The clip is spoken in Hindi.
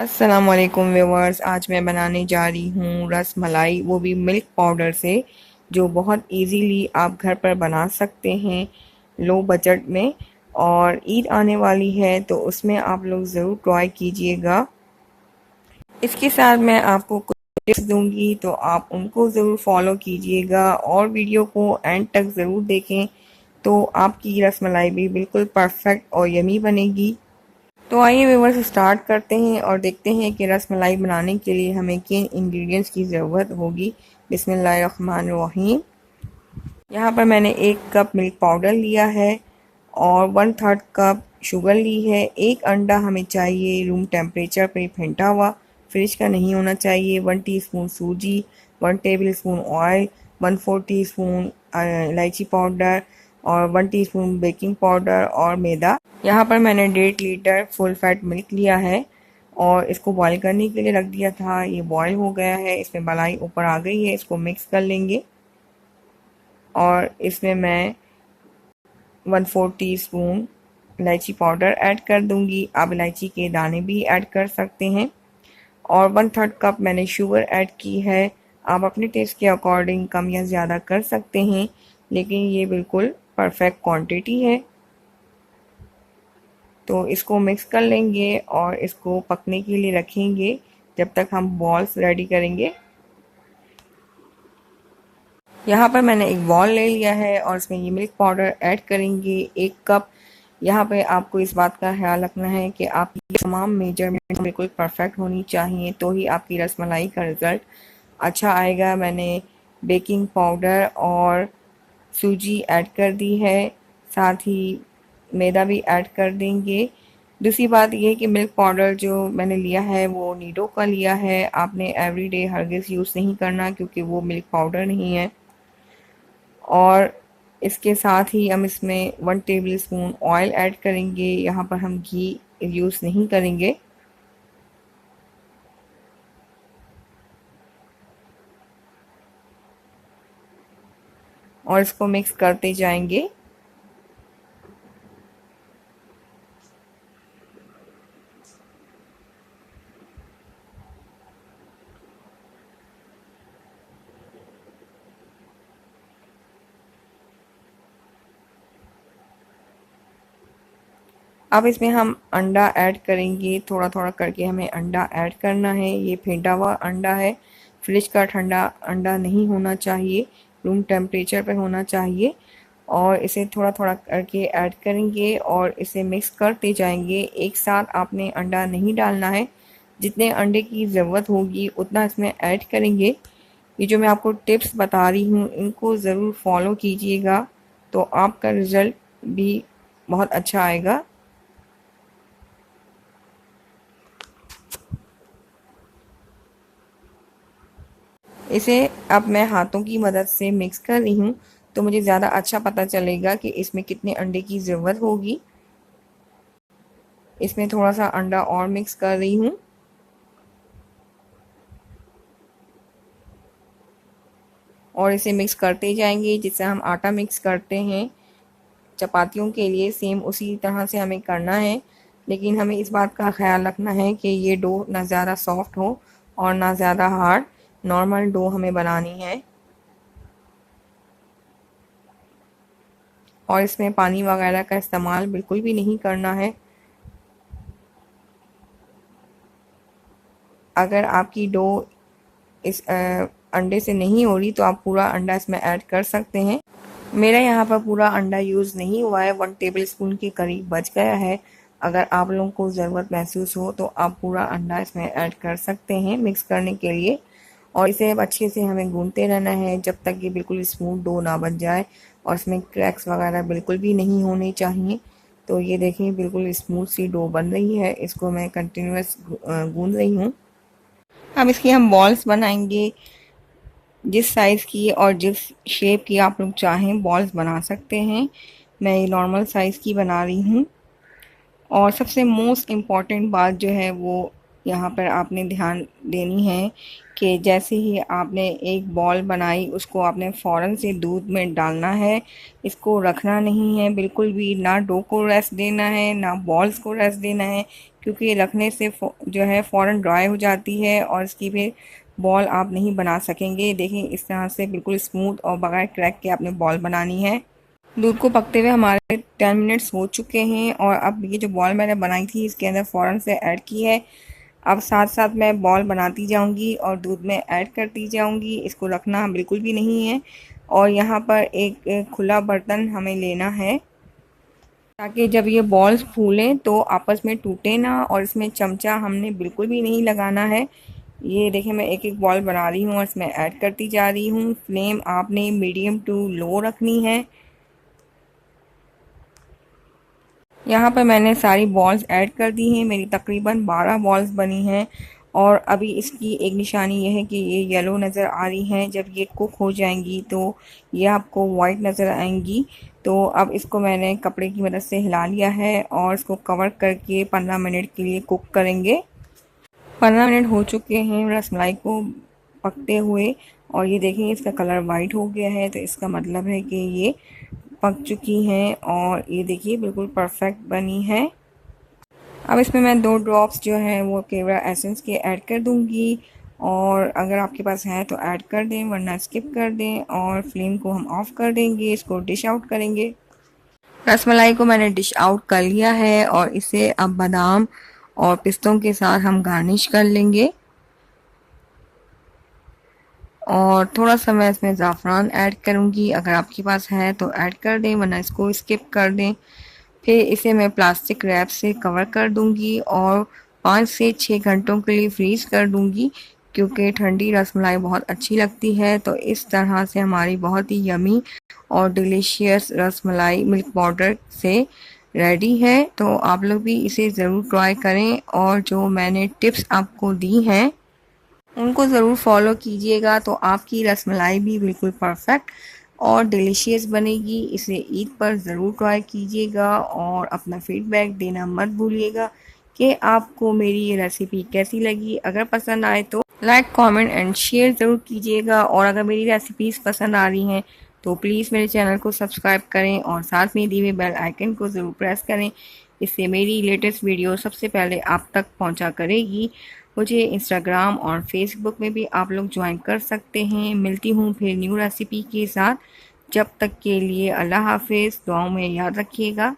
अस्सलाम वालेकुम व्यूवर्स। आज मैं बनाने जा रही हूँ रस मलाई, वो भी मिल्क पाउडर से, जो बहुत इजीली आप घर पर बना सकते हैं लो बजट में। और ईद आने वाली है तो उसमें आप लोग ज़रूर ट्राई कीजिएगा। इसके साथ मैं आपको कुछ टिप्स दूंगी तो आप उनको ज़रूर फॉलो कीजिएगा और वीडियो को एंड तक ज़रूर देखें, तो आपकी रस मलाई भी बिल्कुल परफेक्ट और यमी बनेगी। तो आइए व्यूवर्स स्टार्ट करते हैं और देखते हैं कि रस मलाई बनाने के लिए हमें किन इंग्रेडिएंट्स की ज़रूरत होगी। बिस्मिल्लाहिर्रहमानिर्रहीम। यहाँ पर मैंने 1 कप मिल्क पाउडर लिया है और 1/3 कप शुगर ली है। एक अंडा हमें चाहिए रूम टेम्परेचर पे फेंटा हुआ, फ्रिज का नहीं होना चाहिए। 1 टीस्पून सूजी, 1 टेबलस्पून ऑयल, 1/4 टीस्पून इलायची पाउडर और 1 टीस्पून बेकिंग पाउडर और मैदा। यहाँ पर मैंने 1.5 लीटर फुल फैट मिल्क लिया है और इसको बॉईल करने के लिए रख दिया था। ये बॉईल हो गया है, इसमें मलाई ऊपर आ गई है। इसको मिक्स कर लेंगे और इसमें मैं 1/4 टीस्पून इलायची पाउडर ऐड कर दूंगी। आप इलायची के दाने भी ऐड कर सकते हैं। और 1/3 कप मैंने शुगर ऐड की है। आप अपने टेस्ट के अकॉर्डिंग कम या ज़्यादा कर सकते हैं, लेकिन ये बिल्कुल परफेक्ट क्वांटिटी है। तो इसको मिक्स कर लेंगे और इसको पकने के लिए रखेंगे जब तक हम बॉल्स रेडी करेंगे। यहाँ पर मैंने एक बॉल ले लिया है और इसमें ये मिल्क पाउडर ऐड करेंगे 1 कप। यहाँ पे आपको इस बात का ख्याल रखना है कि आपकी तमाम मेजरमेंट बिल्कुल परफेक्ट होनी चाहिए, तो ही आपकी रसमलाई का रिज़ल्ट अच्छा आएगा। मैंने बेकिंग पाउडर और सूजी ऐड कर दी है, साथ ही मैदा भी ऐड कर देंगे। दूसरी बात यह कि मिल्क पाउडर जो मैंने लिया है वो नीडो का लिया है। आपने एवरीडे हरगिज़ यूज़ नहीं करना, क्योंकि वो मिल्क पाउडर नहीं है। और इसके साथ ही हम इसमें 1 टेबलस्पून ऑयल ऐड करेंगे। यहाँ पर हम घी यूज़ नहीं करेंगे। और इसको मिक्स करते जाएंगे। अब इसमें हम अंडा ऐड करेंगे, थोड़ा थोड़ा करके हमें अंडा ऐड करना है। ये फेंटा हुआ अंडा है, फ्रिज का ठंडा अंडा नहीं होना चाहिए, रूम टेम्परेचर पे होना चाहिए। और इसे थोड़ा थोड़ा करके ऐड करेंगे और इसे मिक्स करते जाएंगे। एक साथ आपने अंडा नहीं डालना है, जितने अंडे की ज़रूरत होगी उतना इसमें ऐड करेंगे। ये जो मैं आपको टिप्स बता रही हूँ इनको ज़रूर फॉलो कीजिएगा, तो आपका रिज़ल्ट भी बहुत अच्छा आएगा। इसे अब मैं हाथों की मदद से मिक्स कर रही हूँ, तो मुझे ज़्यादा अच्छा पता चलेगा कि इसमें कितने अंडे की ज़रूरत होगी। इसमें थोड़ा सा अंडा और मिक्स कर रही हूँ। और इसे मिक्स करते जाएंगे, जिससे हम आटा मिक्स करते हैं चपातियों के लिए, सेम उसी तरह से हमें करना है। लेकिन हमें इस बात का ख्याल रखना है कि ये डो ना ज़्यादा सॉफ्ट हो और ना ज़्यादा हार्ड, नॉर्मल डो हमें बनानी है। और इसमें पानी वगैरह का इस्तेमाल बिल्कुल भी नहीं करना है। अगर आपकी डो इस अंडे से नहीं हो रही तो आप पूरा अंडा इसमें ऐड कर सकते हैं। मेरा यहाँ पर पूरा अंडा यूज़ नहीं हुआ है, 1 टेबलस्पून के करीब बच गया है। अगर आप लोगों को ज़रूरत महसूस हो तो आप पूरा अंडा इसमें ऐड कर सकते हैं मिक्स करने के लिए। और इसे अब अच्छे से हमें गूंथते रहना है जब तक ये बिल्कुल स्मूथ डो ना बन जाए और इसमें क्रैक्स वगैरह बिल्कुल भी नहीं होने चाहिए। तो ये देखिए बिल्कुल स्मूथ सी डो बन रही है, इसको मैं कंटिन्यूस गूंथ रही हूँ। अब इसकी हम बॉल्स बनाएंगे। जिस साइज़ की और जिस शेप की आप लोग चाहें बॉल्स बना सकते हैं। मैं ये नॉर्मल साइज़ की बना रही हूँ। और सबसे मोस्ट इम्पॉर्टेंट बात जो है वो यहाँ पर आपने ध्यान देनी है कि जैसे ही आपने एक बॉल बनाई उसको आपने फ़ौरन से दूध में डालना है। इसको रखना नहीं है बिल्कुल भी, ना डो को रेस्ट देना है ना बॉल्स को रेस्ट देना है, क्योंकि रखने से जो है फ़ौरन ड्राई हो जाती है और इसकी फिर बॉल आप नहीं बना सकेंगे। देखिए इस तरह से बिल्कुल स्मूथ और बगैर क्रैक के आपने बॉल बनानी है। दूध को पकते हुए हमारे 10 मिनट्स हो चुके हैं और अब ये जो बॉल मैंने बनाई थी इसके अंदर फ़ौरन से ऐड की है। अब साथ साथ मैं बॉल बनाती जाऊंगी और दूध में ऐड करती जाऊंगी। इसको रखना बिल्कुल भी नहीं है और यहाँ पर एक खुला बर्तन हमें लेना है ताकि जब ये बॉल्स फूलें तो आपस में टूटे ना, और इसमें चमचा हमने बिल्कुल भी नहीं लगाना है। ये देखिए मैं एक एक बॉल बना रही हूँ और इसमें ऐड करती जा रही हूँ। फ्लेम आपने मीडियम टू लो रखनी है। यहाँ पर मैंने सारी बॉल्स ऐड कर दी हैं। मेरी तकरीबन 12 बॉल्स बनी हैं और अभी इसकी एक निशानी ये है कि ये येलो नज़र आ रही हैं। जब ये कुक हो जाएंगी तो ये आपको वाइट नज़र आएंगी। तो अब इसको मैंने कपड़े की मदद से हिला लिया है और इसको कवर करके 15 मिनट के लिए कुक करेंगे। 15 मिनट हो चुके हैं रसमलाई को पकते हुए और ये देखिए इसका कलर वाइट हो गया है, तो इसका मतलब है कि ये पक चुकी हैं और ये देखिए बिल्कुल परफेक्ट बनी है। अब इसमें मैं 2 ड्रॉप्स जो है वो केवड़ा एसेंस के ऐड कर दूंगी और अगर आपके पास है तो ऐड कर दें वरना स्किप कर दें और फ्लेम को हम ऑफ कर देंगे। इसको डिश आउट करेंगे। रसमलाई को मैंने डिश आउट कर लिया है और इसे अब बादाम और पिस्तों के साथ हम गार्निश कर लेंगे और थोड़ा सा मैं इसमें ज़ाफ़रान ऐड करूँगी। अगर आपके पास है तो ऐड कर दें वरना इसको स्किप कर दें। फिर इसे मैं प्लास्टिक रैप से कवर कर दूंगी और 5 से 6 घंटों के लिए फ्रीज़ कर दूंगी, क्योंकि ठंडी रसमलाई बहुत अच्छी लगती है। तो इस तरह से हमारी बहुत ही यमी और डिलीशियस रसमलाई मिल्क पाउडर से रेडी है। तो आप लोग भी इसे ज़रूर ट्राई करें और जो मैंने टिप्स आपको दी हैं उनको ज़रूर फॉलो कीजिएगा, तो आपकी रसमलाई भी बिल्कुल परफेक्ट और डिलीशियस बनेगी। इसे ईद पर ज़रूर ट्राई कीजिएगा और अपना फीडबैक देना मत भूलिएगा कि आपको मेरी ये रेसिपी कैसी लगी। अगर पसंद आए तो लाइक कमेंट एंड शेयर ज़रूर कीजिएगा और अगर मेरी रेसिपीज़ पसंद आ रही हैं तो प्लीज़ मेरे चैनल को सब्सक्राइब करें और साथ में दिए हुए बेल आइकन को ज़रूर प्रेस करें। इससे मेरी लेटेस्ट वीडियो सबसे पहले आप तक पहुंचा करेगी। मुझे इंस्टाग्राम और फेसबुक में भी आप लोग ज्वाइन कर सकते हैं। मिलती हूँ फिर न्यू रेसिपी के साथ। जब तक के लिए अल्लाह हाफिज़। दुआओं में याद रखिएगा।